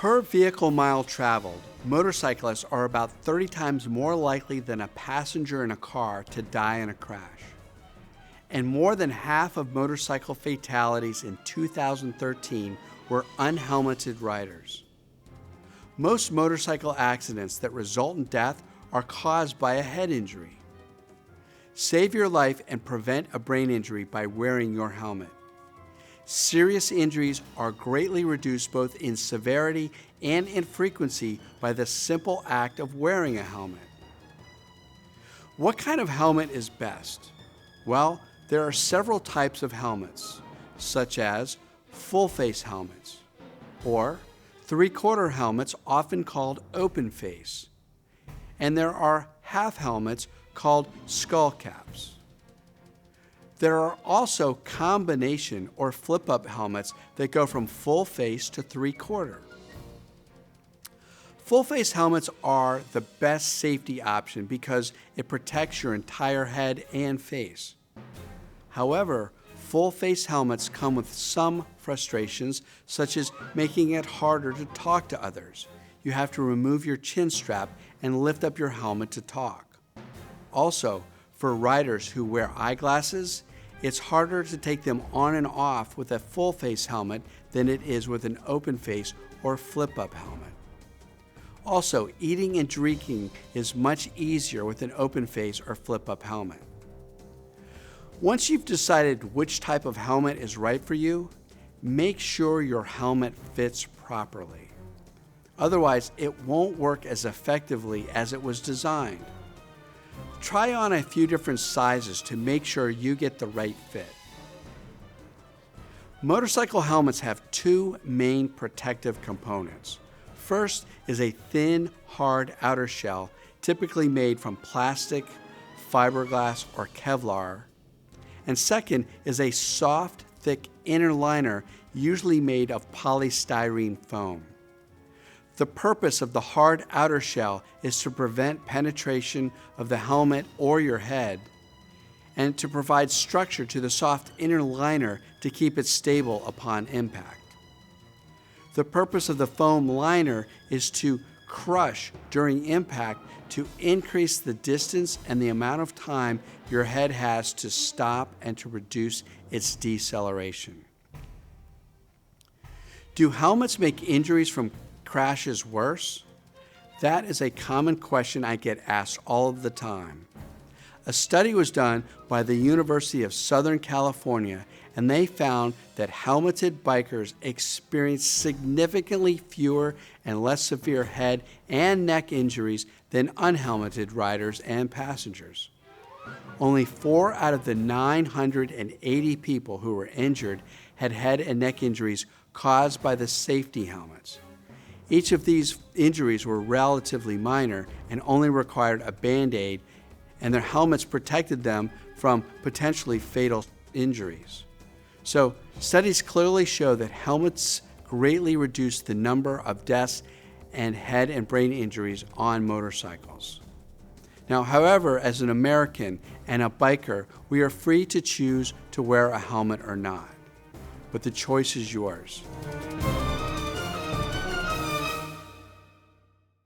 Per vehicle mile traveled, motorcyclists are about 30 times more likely than a passenger in a car to die in a crash. And more than half of motorcycle fatalities in 2013 were unhelmeted riders. Most motorcycle accidents that result in death are caused by a head injury. Save your life and prevent a brain injury by wearing your helmet. Serious injuries are greatly reduced both in severity and in frequency by the simple act of wearing a helmet. What kind of helmet is best? Well, there are several types of helmets, such as full-face helmets, or three-quarter helmets, often called open face, and there are half helmets called skull caps. There are also combination or flip-up helmets that go from full face to three-quarter. Full-face helmets are the best safety option because it protects your entire head and face. However, full-face helmets come with some frustrations, such as making it harder to talk to others. You have to remove your chin strap and lift up your helmet to talk. Also, for riders who wear eyeglasses, it's harder to take them on and off with a full-face helmet than it is with an open face or flip-up helmet. Also, eating and drinking is much easier with an open face or flip-up helmet. Once you've decided which type of helmet is right for you, make sure your helmet fits properly. Otherwise, it won't work as effectively as it was designed. Try on a few different sizes to make sure you get the right fit. Motorcycle helmets have two main protective components. First is a thin, hard outer shell, typically made from plastic, fiberglass, or Kevlar. And second is a soft, thick inner liner, usually made of polystyrene foam. The purpose of the hard outer shell is to prevent penetration of the helmet or your head, and to provide structure to the soft inner liner to keep it stable upon impact. The purpose of the foam liner is to crush during impact to increase the distance and the amount of time your head has to stop and to reduce its deceleration. Do helmets make injuries from crashes worse? That is a common question I get asked all of the time. A study was done by the University of Southern California, and they found that helmeted bikers experience significantly fewer and less severe head and neck injuries than unhelmeted riders and passengers. Only 4 out of the 980 people who were injured had head and neck injuries caused by the safety helmets. Each of these injuries were relatively minor and only required a Band-Aid, and their helmets protected them from potentially fatal injuries. So, studies clearly show that helmets greatly reduce the number of deaths and head and brain injuries on motorcycles. Now, however, as an American and a biker, we are free to choose to wear a helmet or not, but the choice is yours.